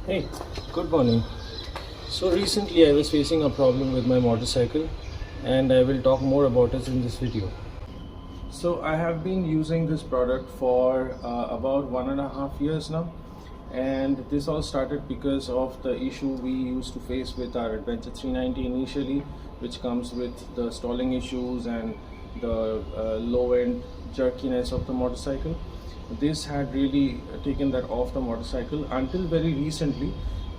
Hey, good morning. So recently I was facing a problem with my motorcycle and I will talk more about it in this video. So I have been using this product for about 1.5 years now, and this all started because of the issue we used to face with our Adventure 390 initially, which comes with the stalling issues and the low end jerkiness of the motorcycle. This had really taken that off the motorcycle until very recently.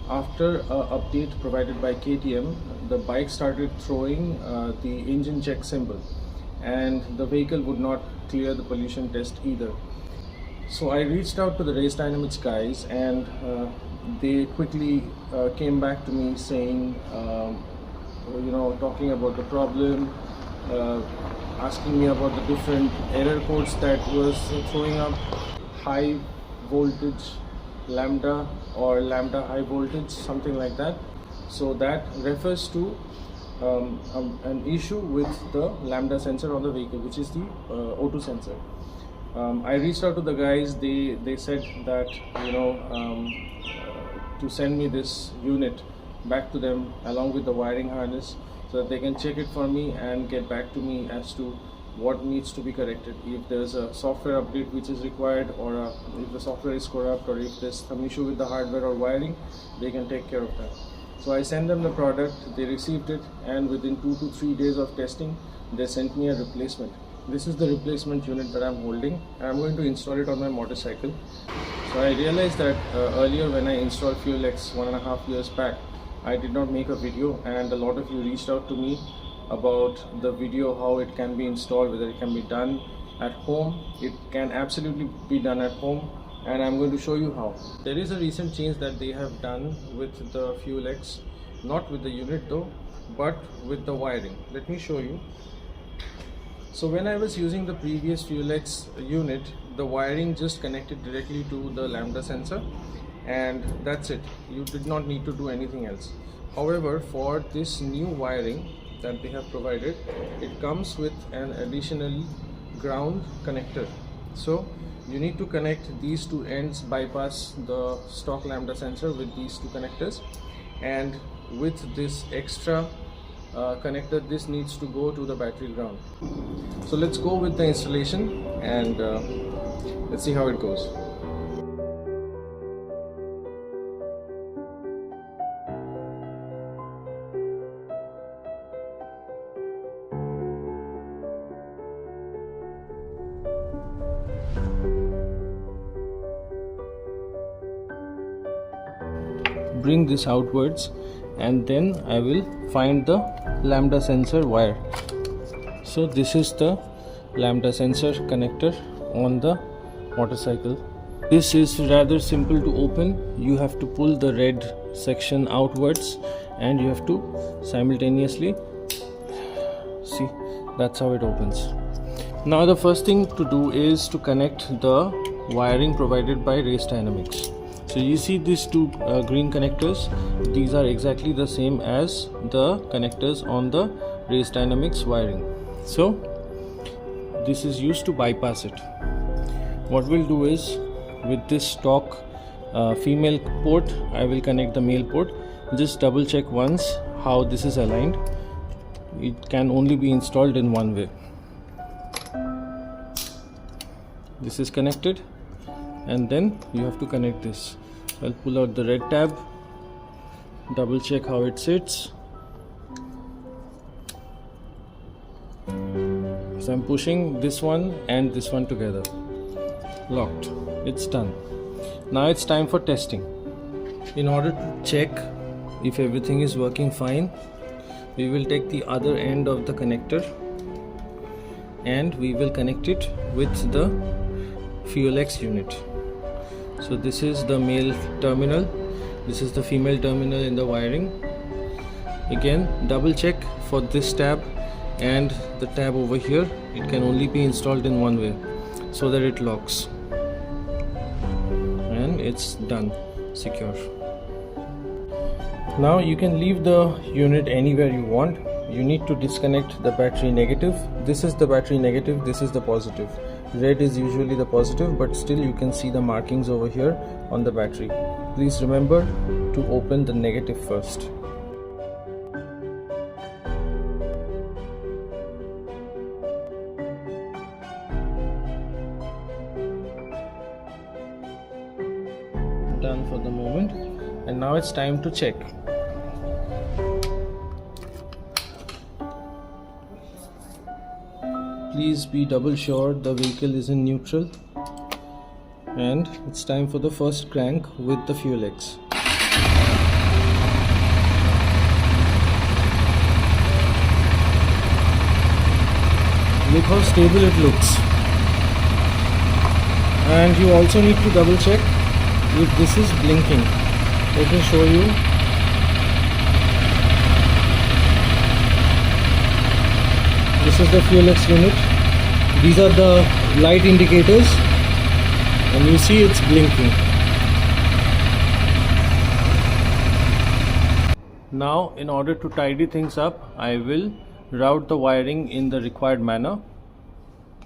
After an update provided by KTM, the bike started throwing the engine check symbol, and the vehicle would not clear the pollution test either. So I reached out to the RaceDynamics guys, and they quickly came back to me saying, talking about the problem, asking me about the different error codes that was throwing up: high voltage lambda or lambda high voltage, something like that. So that refers to an issue with the lambda sensor on the vehicle, which is the O2 sensor. I reached out to the guys. They said that to send me this unit back to them along with the wiring harness, so that they can check it for me and get back to me as to what needs to be corrected. If there's a software update which is required, or if the software is corrupt, or if there's some issue with the hardware or wiring, they can take care of that. So I sent them the product, they received it, and within 2 to 3 days of testing, they sent me a replacement. This is the replacement unit that I'm holding. I'm going to install it on my motorcycle. So I realized that earlier when I installed FuelX 1.5 years back, I did not make a video, and a lot of you reached out to me about the video, how it can be installed, whether it can be done at home. It can absolutely be done at home, and I'm going to show you how. There is a recent change that they have done with the FuelX, not with the unit though, but with the wiring. Let me show you. So when I was using the previous FuelX unit, the wiring just connected directly to the lambda sensor, and that's it. You did not need to do anything else. However, for this new wiring that they have provided, it comes with an additional ground connector. So you need to connect these two ends, bypass the stock lambda sensor with these two connectors, and with this extra connector, this needs to go to the battery ground. So let's go with the installation, and let's see how it goes. Bring this outwards, and then I will find the lambda sensor wire. So this is the lambda sensor connector on the motorcycle. This is rather simple to open. You have to pull the red section outwards, and you have to simultaneously see. That's how it opens. Now the first thing to do is to connect the wiring provided by RaceDynamics. So you see these two green connectors, these are exactly the same as the connectors on the RaceDynamics wiring. So this is used to bypass it. What we'll do is, with this stock female port, I will connect the male port. Just double check once how this is aligned. It can only be installed in one way. This is connected, and then you have to connect this. I'll pull out the red tab, double check how it sits. So I'm pushing this one and this one together. Locked. It's done. Now it's time for testing. In order to check if everything is working fine, we will take the other end of the connector and we will connect it with the FuelX unit. So this is the male terminal, this is the female terminal in the wiring. Again, double check for this tab and the tab over here. It can only be installed in one way, so that it locks, and it's done, secure. Now you can leave the unit anywhere you want. You need to disconnect the battery negative. This is the battery negative, this is the positive. Red is usually the positive, but still you can see the markings over here on the battery. please remember to open the negative first. Done for the moment, and now it's time to check. Please be double sure the vehicle is in neutral, and it's time for the first crank with the FuelX. Look how stable it looks. And you also need to double check if this is blinking. Let me show you. This is the FuelX unit. These are the light indicators, and you see it's blinking. Now, in order to tidy things up, I will route the wiring in the required manner,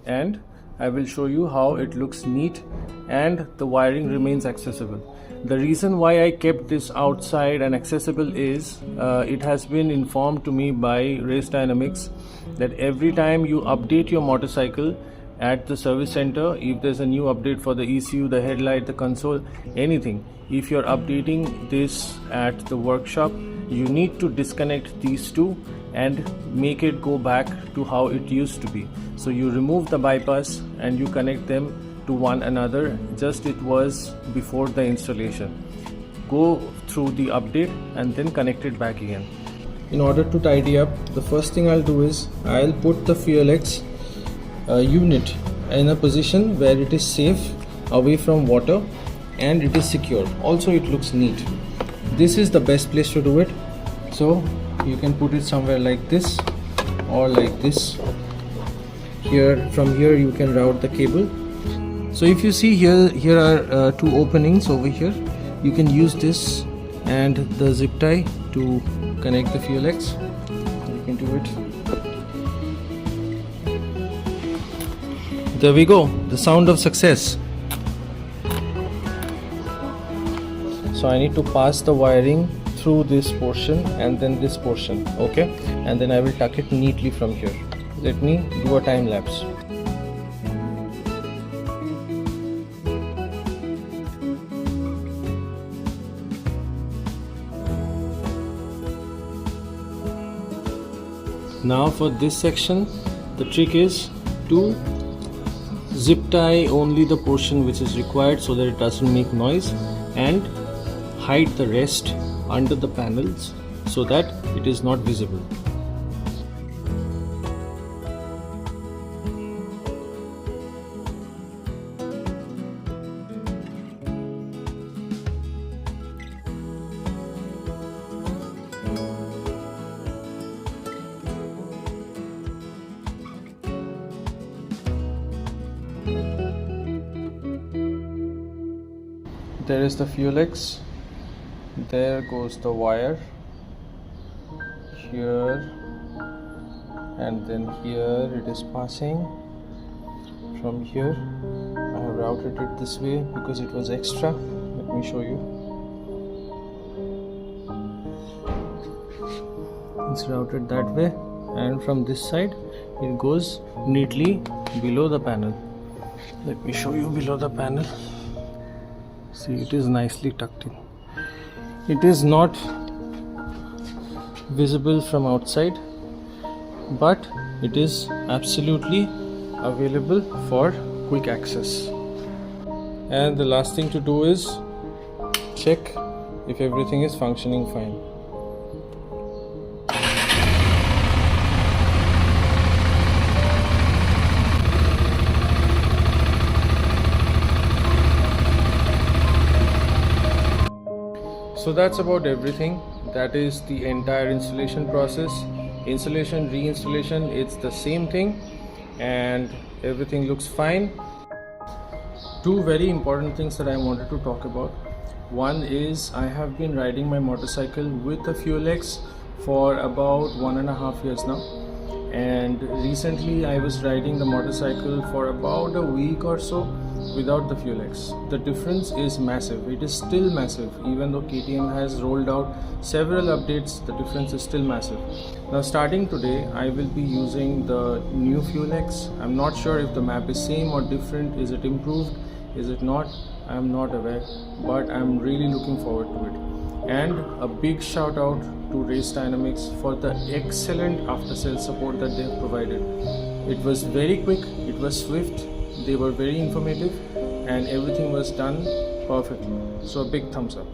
and I will show you how it looks neat and the wiring remains accessible. The reason why I kept this outside and accessible is it has been informed to me by RaceDynamics that every time you update your motorcycle at the service center, if there's a new update for the ECU, the headlight, the console, anything, if you're updating this at the workshop, you need to disconnect these two and make it go back to how it used to be. So you remove the bypass and you connect them to one another just it was before the installation. Go through the update and then connect it back again. In order to tidy up, the first thing I'll do is I'll put the FuelX unit in a position where it is safe, away from water, and it is secure. Also, it looks neat. This is the best place to do it. So you can put it somewhere like this or like this. From here you can route the cable. So if you see here are two openings over here. You can use this and the zip tie to connect the FuelX. You can do it. There we go, the sound of success. So I need to pass the wiring through this portion and then this portion, okay, and then I will tuck it neatly from here. Let me do a time lapse. Now for this section, the trick is to zip tie only the portion which is required so that it doesn't make noise, and hide the rest under the panels so that it is not visible. There is the FuelX. There goes the wire here, and then here it is passing. From here I have routed it this way because it was extra. Let me show you. It's routed that way, and from this side it goes neatly below the panel. Let me show you below the panel. See, it is nicely tucked in. It is not visible from outside, but it is absolutely available for quick access. And the last thing to do is check if everything is functioning fine. So that's about everything. That is the entire installation process. Installation, reinstallation, it's the same thing, and everything looks fine. Two very important things that I wanted to talk about. One is I have been riding my motorcycle with the FuelX for about 1.5 years now, and recently I was riding the motorcycle for about a week or so, without the FuelX. The difference is massive. It is still massive. Even though KTM has rolled out several updates, the difference is still massive. Now starting today, I will be using the new FuelX. I'm not sure if the map is same or different. Is it improved? Is it not? I'm not aware, but I'm really looking forward to it. And a big shout out to RaceDynamics for the excellent after sales support that they have provided. It was very quick, it was swift, they were very informative, and everything was done perfectly. So a big thumbs up.